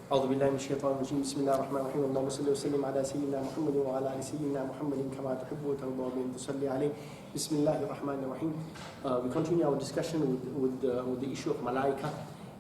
أعوذ بالله من الشيطان الرجيم بسم الله الرحمن الرحيم اللهم صل وسلم على سيدنا محمد وعلى آل سيدنا محمد كما تحب وترضى بأن تصلي عليه بسم الله الرحمن الرحيم. We continue our discussion with the issue of Malaikah,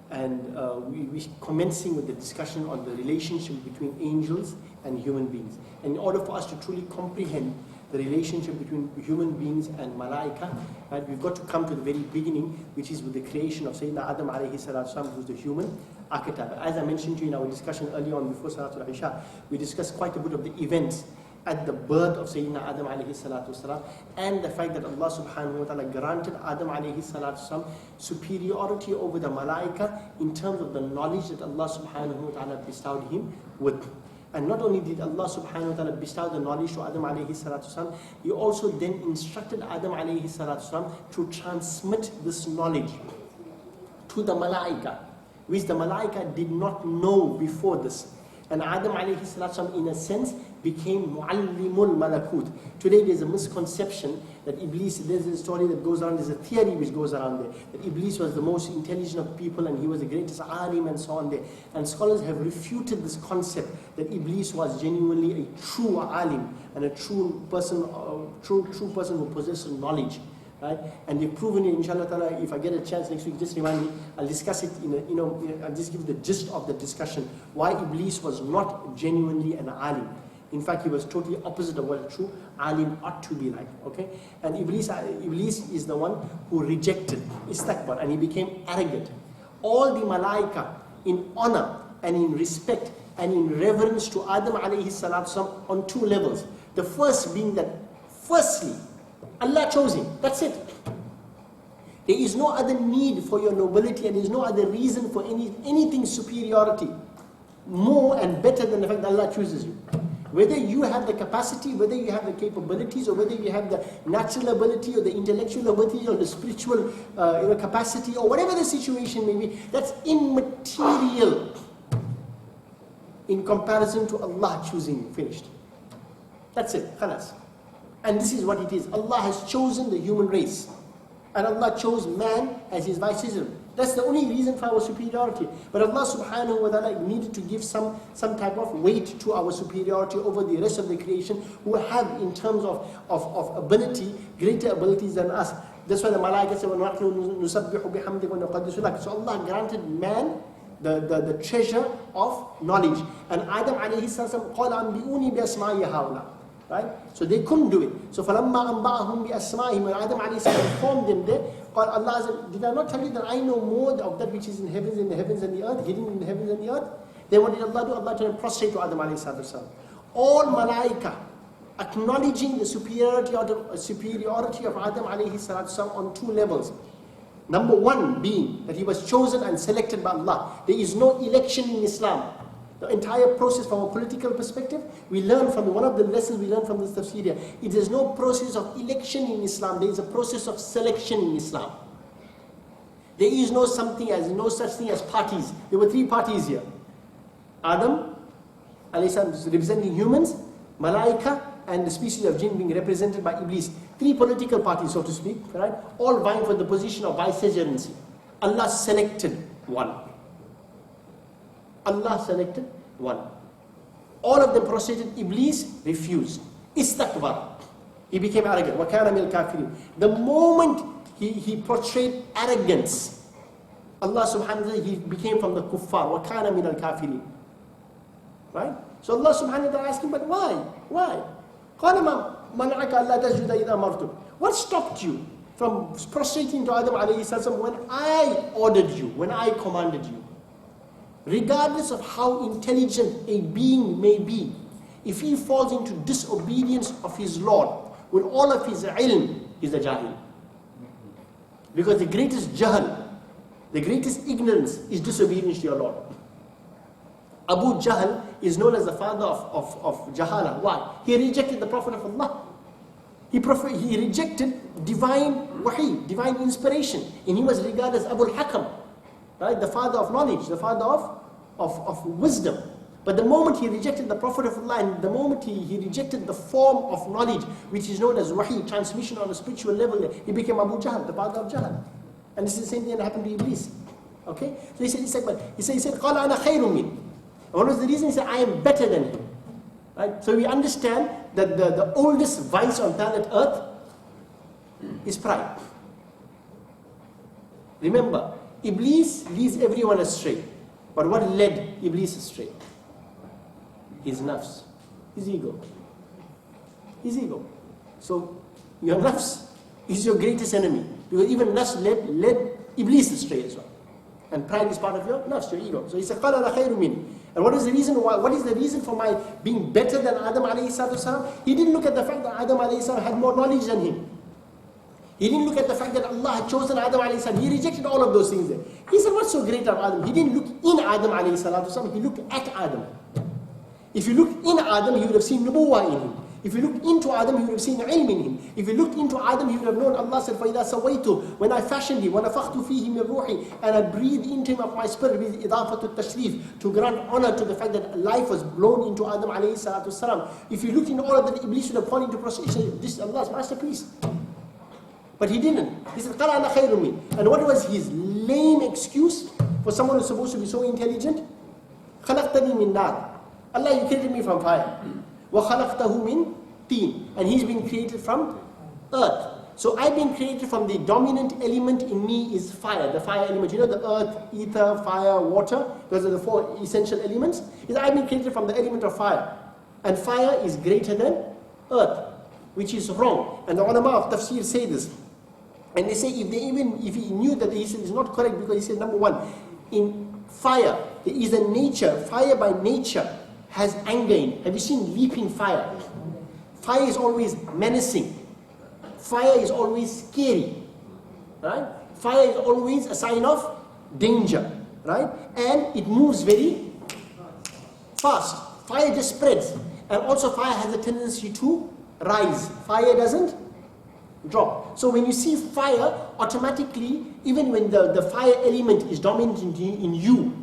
and we're commencing with the discussion on the relationship between angels and human beings. And in order for us to truly comprehend the relationship between human beings and Malaikah, right, we've got to come to the very beginning, which is with the creation of Sayyidina Adam alayhi salatu wasalam, who's the human archetype. As I mentioned to you in our discussion earlier on before Salatul Isha, we discussed quite a bit of the events at the birth of Sayyidina Adam alayhi salatu wasalam, and the fact that Allah subhanahu wa ta'ala granted Adam alayhi salatu wasalam superiority over the Malaikah in terms of the knowledge that Allah subhanahu wa ta'ala bestowed him with. And not only did Allah subhanahu wa ta'ala bestow the knowledge to Adam alayhi salatu wasalam, He also then instructed Adam alayhi salatu wasalam to transmit this knowledge to the Malaikah, which the Malaikah did not know before this. And Adam alayhi salatu wasalam, in a sense, became muallimul malakut. Today there's a misconception that Iblis, there's a story that goes around, there's a theory which goes around there, that Iblis was the most intelligent of people and he was the greatest alim and so on there. And scholars have refuted this concept that Iblis was genuinely a true alim and a true person who possesses knowledge. Right? And they've proven it, inshallah ta'ala. If I get a chance next week, just remind me, I'll discuss it I'll just give the gist of the discussion, why Iblis was not genuinely an alim. In fact, he was totally opposite of what a true alim ought to be like. Okay? And Iblis is the one who rejected, istakbar, and he became arrogant. All the Malaikah, in honor and in respect and in reverence to Adam alayhi salatu wasalam, on two levels. The first being that, firstly, Allah chose him. That's it. There is no other need for your nobility, and there is no other reason for anything superiority more and better than the fact that Allah chooses you. Whether you have the capacity, whether you have the capabilities, or whether you have the natural ability or the intellectual ability or the spiritual capacity, or whatever the situation may be, that's immaterial in comparison to Allah choosing you. Finished. That's it. Khalas. And this is what it is. Allah has chosen the human race. And Allah chose man as his vice-president. That's the only reason for our superiority. But Allah subhanahu wa ta'ala needed to give some type of weight to our superiority over the rest of the creation, who have, in terms of ability, greater abilities than us. That's why the Malaikah said, نُسَبِّحُ بِحَمْدِكَ وَنُقَدِّسُ لَكَ. So Allah granted man the treasure of knowledge. And Adam alayhi salam قَالَ أَنْبِئُونِي بِأَسْمَاءِ هَؤُلَاءِ. Right? So they couldn't do it. So فَلَمَّا أَنْبَأَهُمْ بِأَسْمَائِهِمْ, when Adam alayhi salam informed them there, Allah said, did I not tell you that I know more of that which is in the heavens and the earth, hidden in the heavens and the earth? Then what did Allah do? Allah tried to prostrate to Adam alayhi salam. All Malaikah acknowledging the superiority of Adam alayhi salam on two levels. Number one being that he was chosen and selected by Allah. There is no election in Islam. The entire process, from a political perspective, we learn from one of the lessons we learn from this tafsir here. It is no process of election in Islam. There is a process of selection in Islam. There is no such thing as parties. There were three parties here. Adam, alayhi salam, representing humans, Malaikah, and the species of jinn being represented by Iblis. Three political parties, so to speak, right? All vying for the position of vicegerency. Allah selected one. Allah selected one. All of them prostrated. Iblis refused. Istakbar. He became arrogant. وَكَانَ مِنَ الْكَافِرِينَ. The moment he portrayed arrogance, Allah subhanahu wa ta'ala, he became from the kuffar. وَكَانَ مِنَ الْكَافِرِينَ. Right? So Allah subhanahu wa ta'ala asked him, but why? Why? قَالَ مَا مَنَعَكَ أَلَّا تَسْجُدَ إِذَا أَمَرْتُكَ. What stopped you from prostrating to Adam alayhi salam when I ordered you, when I commanded you? Regardless of how intelligent a being may be, if he falls into disobedience of his Lord with all of his ilm, he's a jahil. Because the greatest jahl, the greatest ignorance is disobedience to your Lord. Abu Jahl is known as the father of Jahala. Why? He rejected the Prophet of Allah. He rejected divine wahi, divine inspiration. And he was regarded as Abu al-Hakam. Right? The father of knowledge, the father of wisdom. But the moment he rejected the Prophet of Allah, and the moment he rejected the form of knowledge, which is known as wahi, transmission on a spiritual level, he became Abu Jahl, the father of Jahl. And this is the same thing that happened to Iblis. Okay? So he said, قَالَ أَنَا خَيْرٌ مِّنْ. What was the reason? He said, I am better than him. Right? So we understand that the oldest vice on planet Earth is pride. Remember, Iblis leads everyone astray. But what led Iblis astray? His nafs, his ego. His ego. So your nafs is your greatest enemy. Because even nafs led Iblis astray as well. And pride is part of your nafs, your ego. So he said, قَالَ أَنَا خَيْرٌ مِنْهُ. And what is the reason why? What is the reason for my being better than Adam alayhi salatu? He didn't look at the fact that Adam alayhi salam had more knowledge than him. He didn't look at the fact that Allah had chosen Adam alayhi salam. He rejected all of those things there. He said, what's so great about Adam? He didn't look in Adam alayhi salatu, he looked at Adam. If you look in Adam, you would have seen nubuwwah in him. If you looked into Adam, you would have seen ilm in him. If you looked into Adam, you would have known Allah said, فَإِذَا سَوَيْتُ, when I fashioned him, وَنَفَخْتُ فِيهِ مِنْ رُوحِي, and I breathed into him of my spirit with إِضَافَةُ التَّشْرِيف, to grant honor to the fact that life was blown into Adam alayhi salatu wasalam. If you looked into all of that, Iblis would have fallen into prostration. This is Allah's masterpiece. But he didn't. He said, قَالَ أَنَا خَيْرٌ مِنْهُ. And what was his lame excuse for someone who's supposed to be so intelligent? خَلَقْتَنِي مِنْ نَارٍ. Allah, you created me from fire. وَخَلَقْتَهُ مِنْ teen, and he's been created from earth. So I've been created from the dominant element in me is fire, the fire element. You know the earth, ether, fire, water, those are the four essential elements. I've been created from the element of fire. And fire is greater than earth, which is wrong. And the ulama of Tafseer say this. And they say if he knew that he said it's not correct, because he said number one, in fire, there is a nature, fire by nature has anger in it. Have you seen leaping fire? Fire is always menacing. Fire is always scary. Right? Fire is always a sign of danger. Right? And it moves very fast. Fire just spreads. And also fire has a tendency to rise. Fire doesn't drop. So when you see fire, automatically, even when the fire element is dominant in you,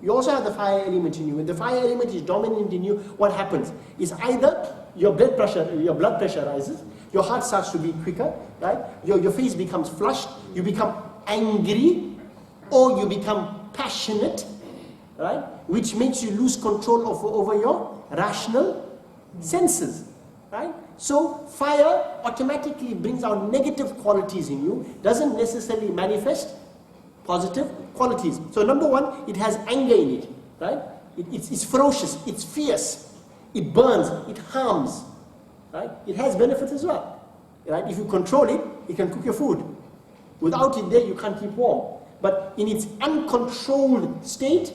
you also have the fire element in you. When the fire element is dominant in you, what happens? Is either your blood pressure rises, your heart starts to beat quicker, right? Your face becomes flushed, you become angry, or you become passionate, right? Which makes you lose control over your rational senses, right? So fire automatically brings out negative qualities in you, doesn't necessarily manifest positive qualities. So number one, it has anger in it, right? It's ferocious, it's fierce. It burns, it harms, right? It has benefits as well, right? If you control it, it can cook your food. Without it there, you can't keep warm. But in its uncontrolled state,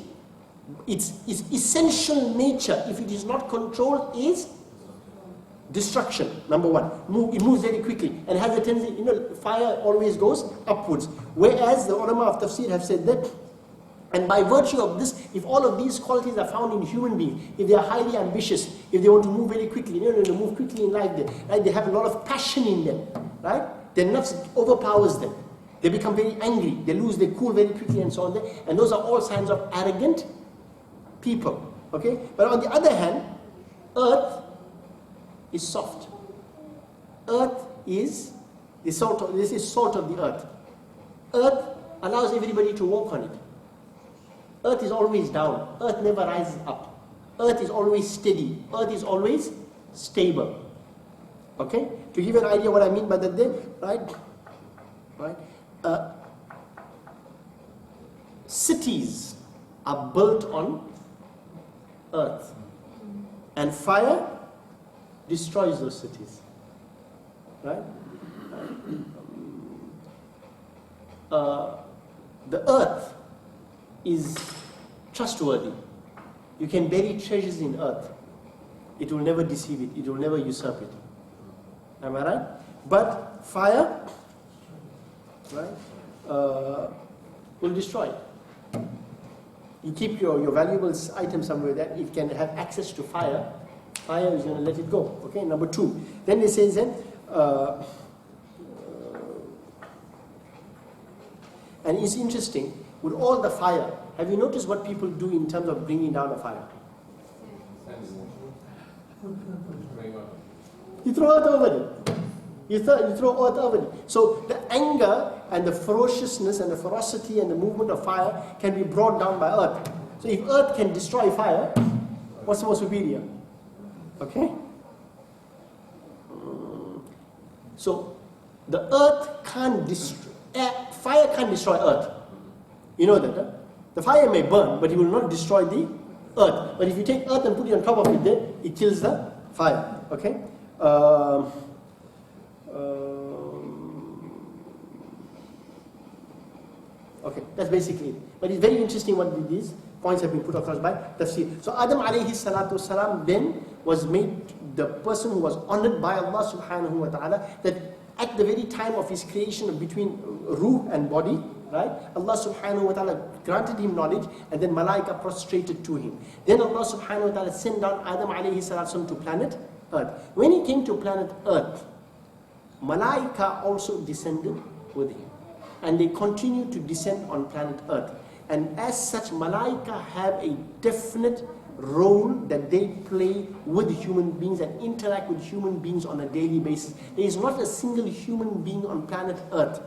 its essential nature, if it is not controlled, is destruction, number one. It moves very quickly and has a tendency, fire always goes upwards. Whereas the ulama of Tafseer have said that, and by virtue of this, if all of these qualities are found in human beings, if they are highly ambitious, if they want to move very quickly, they move quickly in life, right? They have a lot of passion in them, right? Their nafs overpowers them. They become very angry, they lose their cool very quickly and so on. And those are all signs of arrogant people, okay? But on the other hand, earth is soft. Earth is the salt. This is salt of the earth. Earth allows everybody to walk on it. Earth is always down. Earth never rises up. Earth is always steady. Earth is always stable. Okay? To give you an idea what I mean by that there, right? Cities are built on earth. And fire destroys those cities. Right? The earth is trustworthy. You can bury treasures in earth. It will never deceive it. It will never usurp it. Am I right? But fire, right, will destroy it. You keep your valuable item somewhere that it can have access to fire. Fire is going to let it go. Okay, number two. Then it says that, and it's interesting, with all the fire, have you noticed what people do in terms of bringing down a fire? You throw earth over it. You throw earth over it. So the anger and the ferociousness and the ferocity and the movement of fire can be brought down by earth. So if earth can destroy fire, What's more superior? Okay? So, the earth can't destroy, fire can't destroy earth. You know that, huh? The fire may burn, but it will not destroy the earth. But if you take earth and put it on top of it there, it kills the fire. Okay? Okay, that's basically it. But it's very interesting what these points have been put across by Tafseer. So Adam alayhi salatu wasalam then was made the person who was honored by Allah subhanahu wa ta'ala, that at the very time of his creation between ruh and body, right? Allah subhanahu wa ta'ala granted him knowledge, and then Malaikah prostrated to him. Then Allah subhanahu wa ta'ala sent down Adam alayhi salatu to planet Earth. When he came to planet Earth, Malaikah also descended with him. And they continue to descend on planet Earth. And as such, Malaikah have a definite role that they play with human beings and interact with human beings on a daily basis. There is not a single human being on planet Earth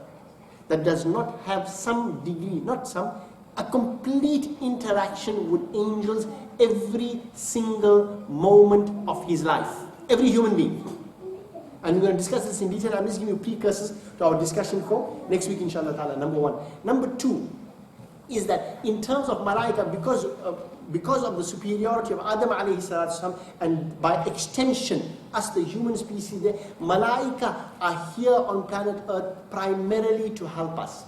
that does not have some degree, a complete interaction with angels every single moment of his life. Every human being. And we're going to discuss this in detail. I'm just giving you precursors to our discussion for next week, inshallah ta'ala, number one. Number two is that in terms of Malaikah, because of the superiority of Adam alayhi salatu, and by extension, us the human species there, Malaikah are here on planet Earth primarily to help us,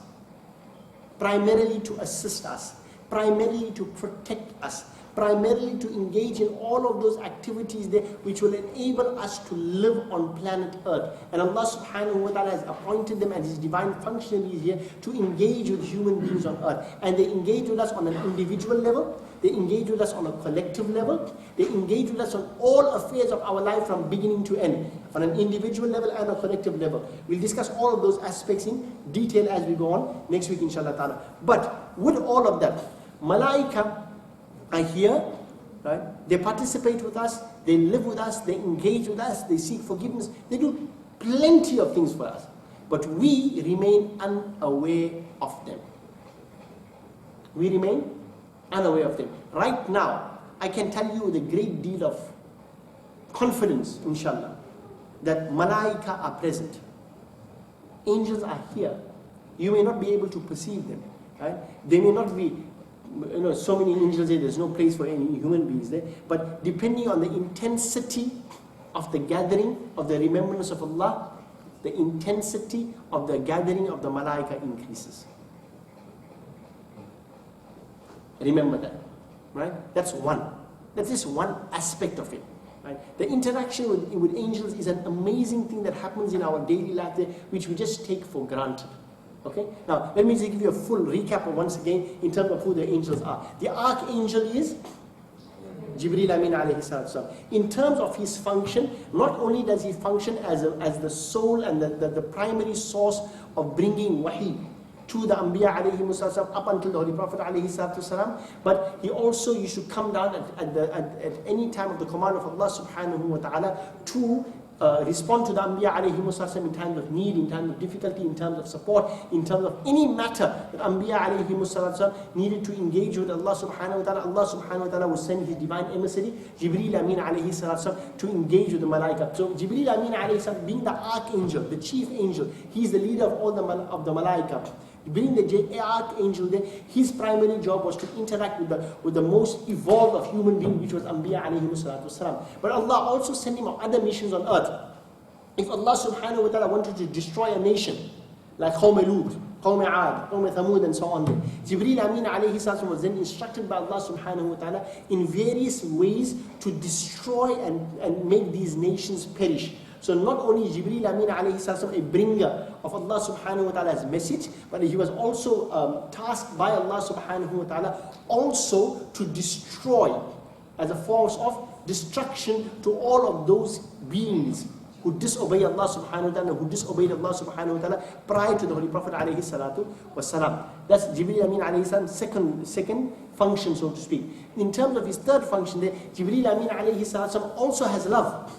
primarily to assist us, primarily to protect us, primarily to engage in all of those activities there which will enable us to live on planet Earth. And Allah subhanahu wa ta'ala has appointed them as His divine functionaries here to engage with human beings on Earth. And they engage with us on an individual level, they engage with us on a collective level, they engage with us on all affairs of our life from beginning to end, on an individual level and a collective level. We'll discuss all of those aspects in detail as we go on next week, inshallah ta'ala. But with all of that, Malaikah are here, right? They participate with us, they live with us, they engage with us, they seek forgiveness, they do plenty of things for us. But we remain unaware of them. We remain unaware of them. Right now, I can tell you with a great deal of confidence, inshallah, that Malaikah are present. Angels are here. You may not be able to perceive them, right? They may not be, so many angels there, there's no place for any human beings there. But depending on the intensity of the gathering of the remembrance of Allah, the intensity of the gathering of the Malaikah increases. Remember that, right? That's one. That's just one aspect of it, right? The interaction with angels is an amazing thing that happens in our daily life there, which we just take for granted. Okay? Now, let me just give you a full recap once again in terms of who the angels are. The archangel is Jibreel Amin alayhi salatu. In terms of his function, not only does he function as the soul and the primary source of bringing wahi to the Anbiya alayhi salatu up until the Holy Prophet alayhi salatu, but he also used to come down at any time of the command of Allah subhanahu wa ta'ala to respond to the Anbiya alayhi salatu in times of need, in times of difficulty, in terms of support, in terms of any matter that Anbiya alayhi salatu needed to engage with Allah subhanahu wa ta'ala. Allah subhanahu wa ta'ala will send his divine emissary, Jibreel Amin alayhi salatu, to engage with the Malaikah. So Jibreel Amin alayhi salatu, being the archangel, the chief angel, he is the leader of all the Malaikah. Being the archangel there, his primary job was to interact with the most evolved of human beings, which was Anbiya alayhi salatu. But Allah also sent him on other missions on earth. If Allah subhanahu wa ta'ala wanted to destroy a nation, like Qawm Lut, Qawm Aad, Qawm Thamud and so on, Jibreel Amin alayhi salatu was then instructed by Allah subhanahu wa ta'ala in various ways to destroy and make these nations perish. So not only Jibreel Amin alayhi salam, a bringer of Allah subhanahu wa ta'ala's message, but he was also tasked by Allah subhanahu wa ta'ala also to destroy, as a force of destruction, to all of those beings who disobey Allah subhanahu wa ta'ala, who disobeyed Allah subhanahu wa ta'ala prior to the Holy Prophet alayhi salatu wasalam. That's Jibreel Amin alayhi salam's second function, so to speak. In terms of his third function there, Jibreel Amin alayhi salam also has love.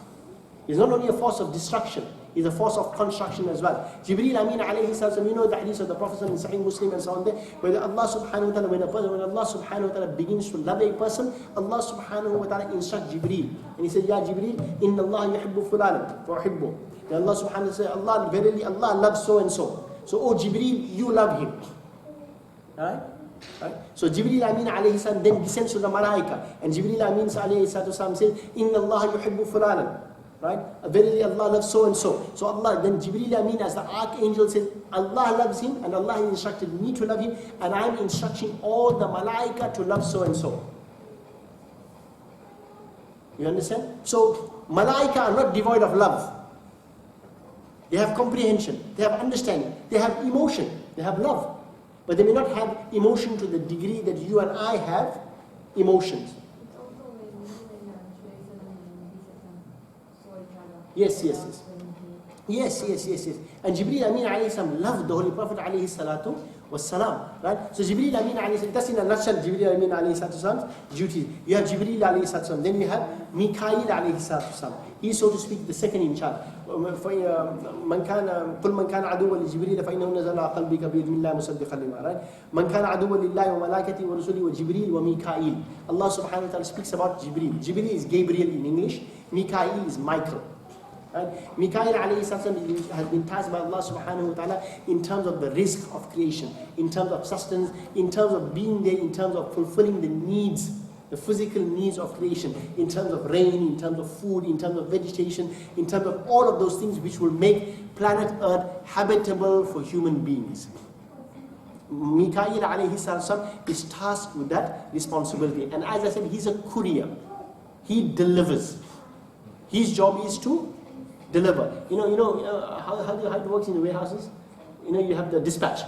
He's not only a force of destruction, He's a force of construction as well. Jibreel Amin alayhi salam, you know the hadith of the Prophet in Sahih Muslim and so on there, where Allah subhanahu wa ta'ala, when Allah subhanahu wa ta'ala begins to love a person, Allah subhanahu wa ta'ala instructs Jibreel. And he said, Ya Jibreel, inna Allah yuhibbu fulanan, fa'uhibbu. And Allah subhanahu wa ta'ala said, Allah, verily Allah loves so and so. So, oh Jibreel, you love him. Alright? Right? So Jibreel Amin alayhi salam then descends to the Malaikah, and Jibreel Amin alayhi salam says, Inna Allah yuhibbu fulanan. Right? Verily Allah loves so and so. So Allah, then Jibreel Amin as the archangel says, Allah loves him, and Allah has instructed me to love him, and I am instructing all the Malaikah to love so and so. You understand? So Malaikah are not devoid of love. They have comprehension, they have understanding, they have emotion, they have love. But they may not have emotion to the degree that you and I have emotions. Yes. Yes. And Jibreel Amin alayhi salam loved the Holy Prophet alayhi salatu was salam. Right? So Jibreel Amin alayhi salam, that's in a nutshell Jibreel Amin alayhi salatu salam's duties. You have Jibreel alayhi salatu salam, then you have Mikail alayhi salatu salam. He is, so to speak, the second in charge. من كان عدوا لجبريل فإنه نزل على قلبك بإذن الله مصدقا لما right? من كان عدوا لله وملائكته ورسله وجبريل وميكائيل. Allah subhanahu wa ta'ala speaks about Jibreel. Jibreel is Gabriel in English. Mikail is Michael. Right? Mikail alayhi salam has been tasked by Allah subhanahu wa ta'ala in terms of the risk of creation, in terms of sustenance, in terms of being there, in terms of fulfilling the needs, the physical needs of creation, in terms of rain, in terms of food, in terms of vegetation, in terms of all of those things which will make planet Earth habitable for human beings. Mikail alayhi salam is tasked with that responsibility. And as I said, he's a courier. He delivers. His job is to deliver. You know how it works in the warehouses? You have the dispatch.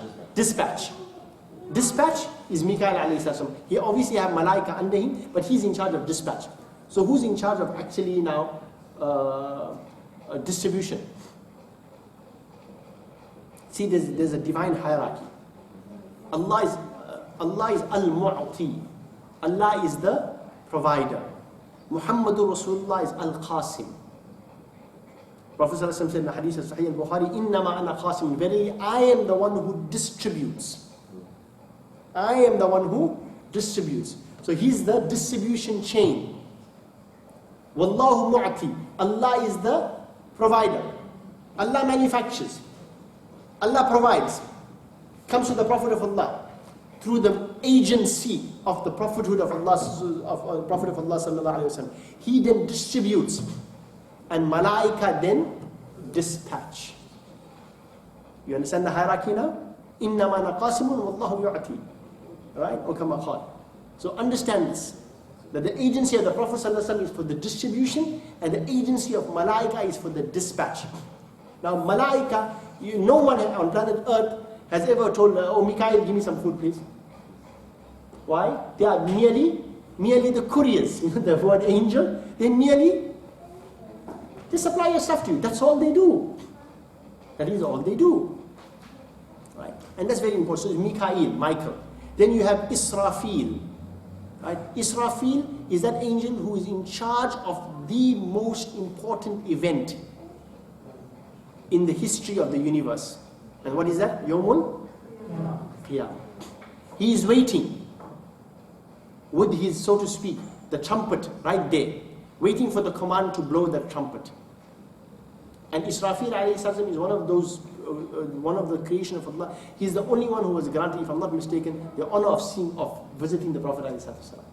Dispatch is Mikail alayhi salam. He obviously have Malaikah under him, but he's in charge of dispatch. So who's in charge of actually now distribution? See, there's a divine hierarchy. Allah is al-Mu'ti. Allah is the provider. Muhammadur Rasulullah is al-Qasim. Prophet ﷺ said in the hadith of Sahih al-Bukhari, Innama ana qasim, verily I am the one who distributes. I am the one who distributes. So he's the distribution chain. Wallahu mu'ti. Allah is the provider. Allah manufactures. Allah provides. Comes to the Prophet of Allah through the agency of the prophethood of Allah, Prophet of Allah sallallahu alaihi wasallam. He then distributes, and Malaikah then dispatch. You understand the hierarchy now? Innama ana qasimun wallahu yu'ti. Right? Or kama qala. So understand this, that the agency of the Prophet ﷺ is for the distribution, and the agency of Malaikah is for the dispatch. Now Malaikah, no one on planet Earth has ever told, oh Mikail, give me some food please. Why? They are merely the couriers. The word angel, they supply your stuff to you. That's all they do. That is all they do. Right? And that's very important. So it's Michael. Then you have Israfil. Right? Israfil is that angel who is in charge of the most important event in the history of the universe. And what is that? Yawmul Qiyamah. He is waiting with his, so to speak, the trumpet right there, waiting for the command to blow that trumpet. And Israfil alayhi salam is one of those, one of the creation of Allah. He's the only one who was granted, if I'm not mistaken, the honor of visiting the Prophet alayhi salam.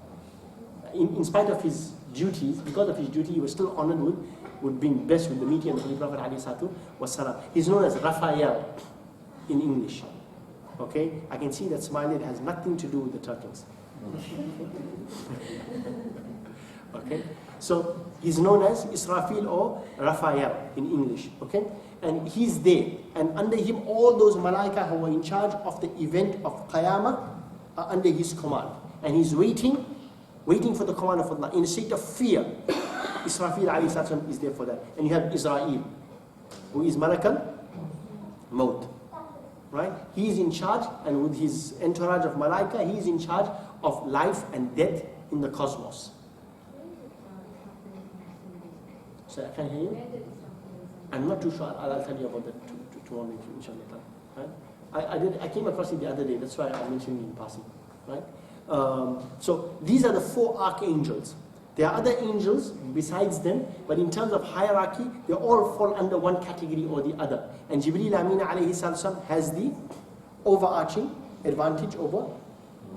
In spite of his duties, because of his duty, he was still honored with being blessed with the meeting of the Holy Prophet alayhi salam. He's known as Raphael in English. Okay, I can see that smile. It has nothing to do with the turtles. Okay, so he's known as Israfil or Raphael in English. Okay, and he's there, and under him all those Malaikah who were in charge of the event of Qiyamah are under his command, and he's waiting for the command of Allah in a state of fear. Israfil alayhi salam is there for that. And you have Israel, who is Malakal Maut. Right? He is in charge, and with his entourage of Malaikah, he is in charge of life and death in the cosmos. So I can't hear you. I'm not too sure. I'll tell you about that tomorrow, inshallah. Right? I came across it the other day. That's why I mentioned it in passing. Right? So these are the 4 archangels. There are other angels besides them, but in terms of hierarchy, they all fall under one category or the other. And Jibreel Amin alayhi salam has the overarching advantage over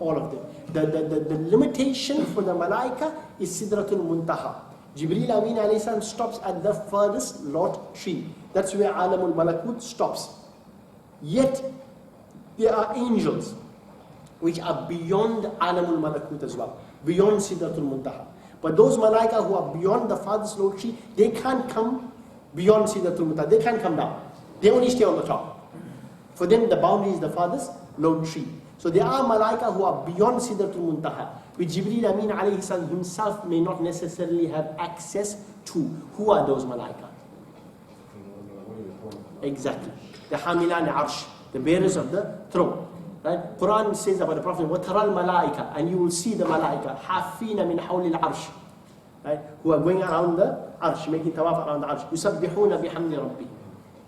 all of them. The limitation for the Malaikah is Sidratul Muntaha. Jibreel Amin alayhi salam stops at the furthest lot tree. That's where Alamul Malakut stops. Yet, there are angels which are beyond Alamul Malakut as well, beyond Sidratul Muntaha. But those Malaikah who are beyond the farthest low tree, they can't come beyond Sidratul Muntaha. They can't come down. They only stay on the top. For them, the boundary is the farthest low tree. So there are Malaikah who are beyond Sidratul Muntaha, which Jibreel Amin alayhi salam himself may not necessarily have access to. Who are those Malaikah? Exactly. The Hamilan Arsh, the bearers of the throne. Right? Quran says about the Prophet, وَتَرَى الْمَلَائِكَةِ, and you will see the Malaikah, حَافِينَ مِنْ حَوْلِ الْعَرْشِ, right? Who are going around the Arsh, making tawaf around the Arsh. يُسَبِّحُونَ بِحَمْدِ رَبِّهِ,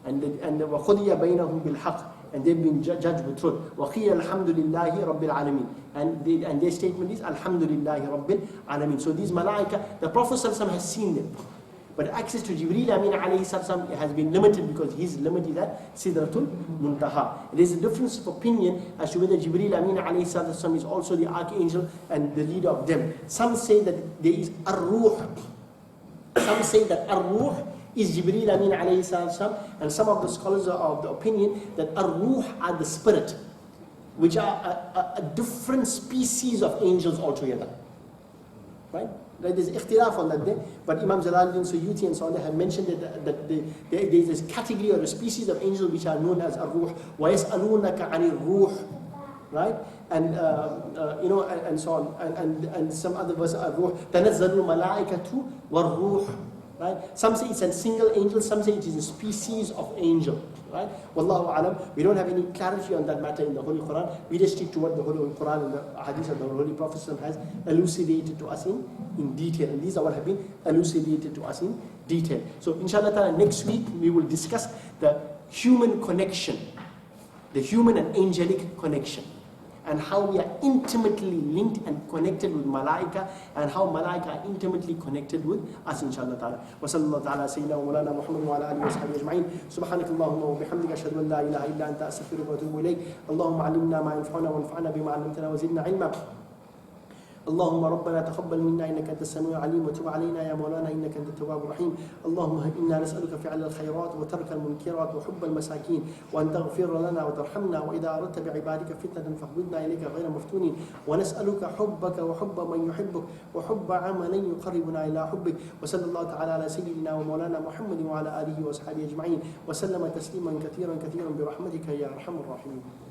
and وَخُذِيَ بَيْنَهُمْ بِالْحَقِّ, and they've been judged with truth. وَقِيلَ الْحَمْدُ لِلَّهِ رَبِّ الْعَالَمِينَ, and their statement is Alhamdulillahi Rabbil Alameen. So these Malaikah, the Prophet ﷺ has seen them. But access to Jibreel Amin alayhi salam has been limited because his limit is at Sidratul Muntaha. There is a difference of opinion as to whether Jibreel Amin alayhi salam is also the archangel and the leader of them. Some say that there is Ar-Ruh. Some say that Ar-Ruh is Jibreel Amin alayhi salam, and some of the scholars are of the opinion that Ar-Ruh are the spirit, which are a different species of angels altogether. Right? There's ikhtilaf on that day, but Imam Jalaluddin Suyuti and so on have mentioned that there is this category or a species of angel which are known as Ar-Ruh. وَيَسْأَلُونَكَ عَنِ الرُّوحِ, right? And and so on, and some other verse Ar-Ruh, تَنَزَّلُ الْمَلَائِكَةُ وَالرُّوحِ, right? Some say it's a single angel, some say it is a species of angel, right? Wallahu alam. We don't have any clarity on that matter in the Holy Quran. We just stick to what the Holy Quran and the Hadith of the Holy Prophet has elucidated to us in detail. And these are what have been elucidated to us in detail. So inshallah ta'ala, next week we will discuss the human connection, the human and angelic connection, and how we are intimately linked and connected with Malaikah, and how Malaikah are intimately connected with us, inshallah ta'ala. Wa sallallahu ta'ala sayyidina wa mawlana Muhammad wa ala alihi wa sahbihi ajma'in. Subhanakallahumma wa bihamdika ashhadu an la ilaha illa anta astaghfiruka wa atubu ilayk. Allahumma allimna ma yanfa'una wa anfa'na bima 'allamtana wa zidna ilma. اللهم ربنا تقبل منا انك انت السميع العليم وتب علينا يا مولانا انك انت التواب الرحيم. اللهم انا نسالك فعل الخيرات وترك المنكرات وحب المساكين وان تغفر لنا وترحمنا واذا اردت بعبادك فتنه فاهبطنا اليك غير مفتونين ونسالك حبك وحب من يحبك وحب عمل يقربنا الى حبك. وصلى الله تعالى على سيدنا ومولانا محمد وعلى اله واصحابه اجمعين وسلم تسليما كثيرا كثيرا برحمتك يا ارحم الراحمين.